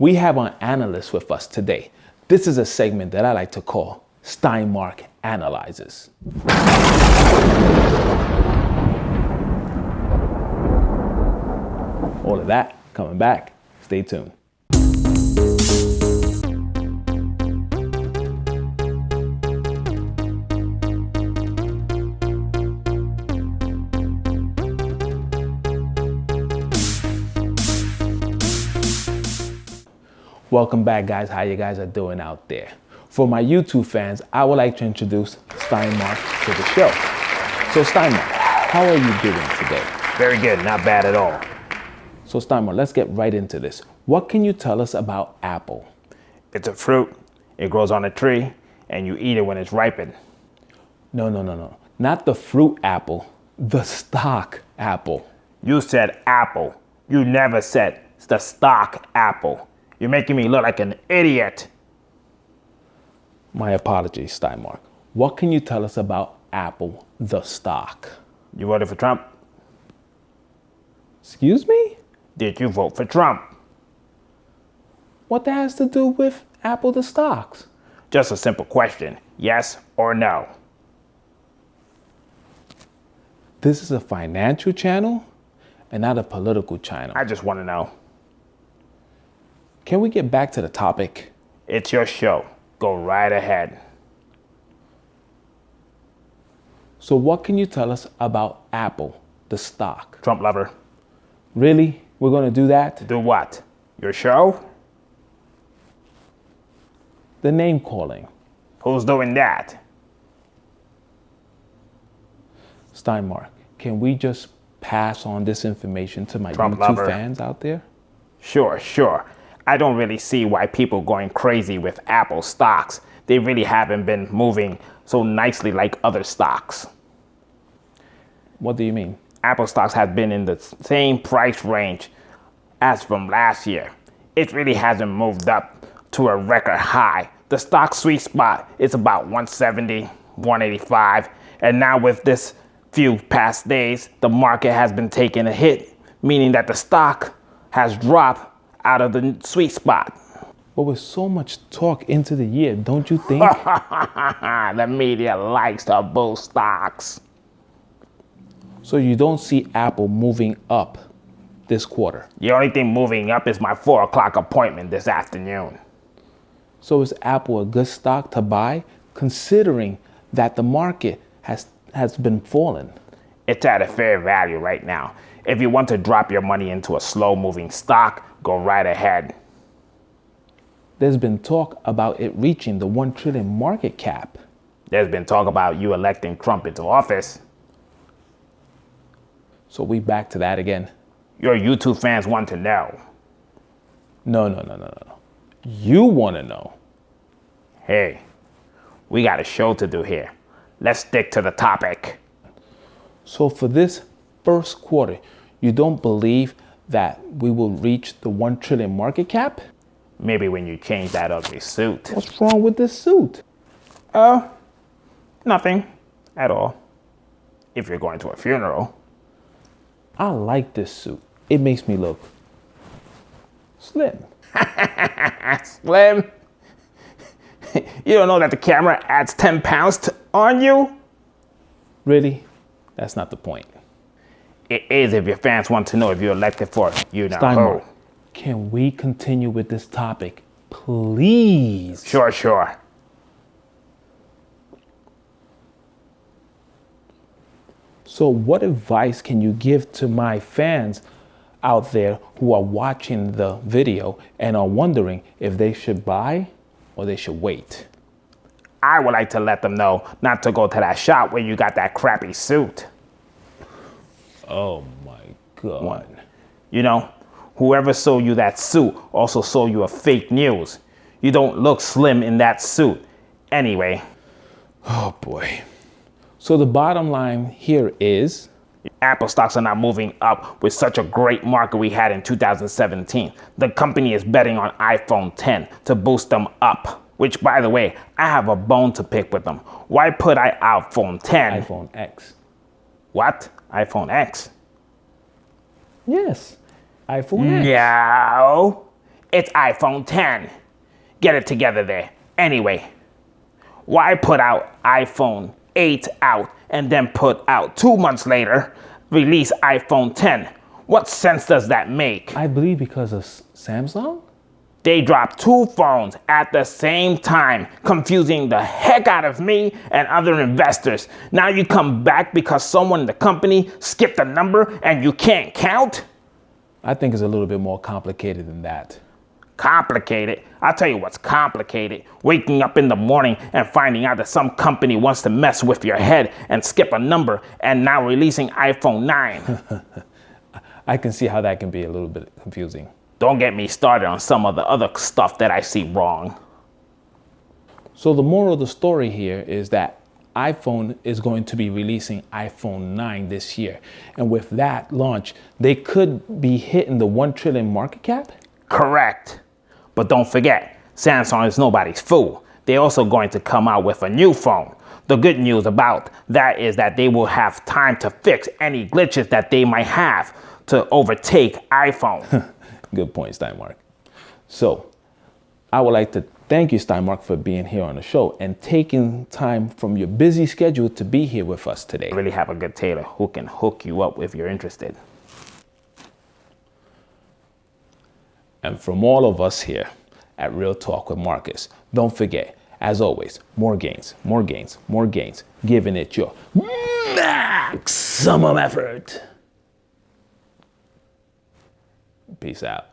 We have an analyst with us today. This is a segment that I like to call Steinmark Analyzes. All of that coming back. Stay tuned. Welcome back, guys. How you guys are doing out there? For my YouTube fans, I would like to introduce Steinmark to the show. So Steinmark, how are you doing today? Very good, not bad at all. So Steinmark, let's get right into this. What can you tell us about apple? It's a fruit, it grows on a tree, and you eat it when it's ripened. No. Not the fruit apple, the stock apple. You said apple. You never said the stock apple. You're making me look like an idiot. My apologies, Steinmark. What can you tell us about Apple, the stock? You voted for Trump? Excuse me? Did you vote for Trump? What that has to do with Apple, the stocks? Just a simple question. Yes or no? This is a financial channel and not a political channel. I just want to know. Can we get back to the topic? It's your show. Go right ahead. So what can you tell us about Apple, the stock? Trump lover. Really? We're going to do that? Do what? Your show? The name calling. Who's doing that? Steinmark, can we just pass on this information to my Trump YouTube lover. fans out there? Sure. I don't really see why people going crazy with Apple stocks. They really haven't been moving so nicely like other stocks. What do you mean? Apple stocks have been in the same price range as from last year. It really hasn't moved up to a record high. The stock sweet spot is about 170, 185. And now with this few past days, the market has been taking a hit, meaning that the stock has dropped out of the sweet spot. But with so much talk into the year, don't you think? The media likes to boost stocks. So you don't see Apple moving up this quarter? The only thing moving up is my 4 o'clock appointment this afternoon. So is Apple a good stock to buy, considering that the market has been falling? It's at a fair value right now. If you want to drop your money into a slow-moving stock, go right ahead. There's been talk about it reaching the 1 trillion market cap. There's been talk about you electing Trump into office. So we back to that again? Your YouTube fans want to know. No. You want to know. Hey, we got a show to do here. Let's stick to the topic. So for this first quarter, you don't believe that we will reach the 1 trillion market cap? Maybe when you change that ugly suit. What's wrong with this suit? Nothing at all. If you're going to a funeral. I like this suit. It makes me look slim. Slim? You don't know that the camera adds 10 pounds on you? Really? That's not the point. It is if your fans want to know if you're elected for you know Steinmark, who. can we continue with this topic, please? Sure. So what advice can you give to my fans out there who are watching the video and are wondering if they should buy or they should wait? I would like to let them know not to go to that shop where you got that crappy suit. Oh my God. You know, whoever sold you that suit also sold you a fake news. You don't look slim in that suit. Anyway. Oh boy. So the bottom line here is Apple stocks are not moving up with such a great market we had in 2017. The company is betting on iPhone 10 to boost them up. Which, by the way, I have a bone to pick with them. Why put iPhone 10? iPhone X. What? iPhone X? Yes. iPhone X. No. It's iPhone 10. Get it together there. Anyway, why put out iPhone 8 out and then put out 2 months later, release iPhone 10? What sense does that make? I believe because of Samsung? They dropped 2 phones at the same time, confusing the heck out of me and other investors. Now you come back because someone in the company skipped a number and you can't count? I think it's a little bit more complicated than that. Complicated? I'll tell you what's complicated. Waking up in the morning and finding out that some company wants to mess with your head and skip a number and now releasing iPhone 9. I can see how that can be a little bit confusing. Don't get me started on some of the other stuff that I see wrong. So the moral of the story here is that iPhone is going to be releasing iPhone 9 this year. And with that launch, they could be hitting the 1 trillion market cap? Correct. But don't forget, Samsung is nobody's fool. They're also going to come out with a new phone. The good news about that is that they will have time to fix any glitches that they might have to overtake iPhone. Good point, Steinmark. So I would like to thank you, Steinmark, for being here on the show and taking time from your busy schedule to be here with us today. I really have a good tailor who can hook you up if you're interested. And from all of us here at Real Talk with Marcus, don't forget, as always, more gains, more gains, more gains, giving it your maximum effort. Peace out.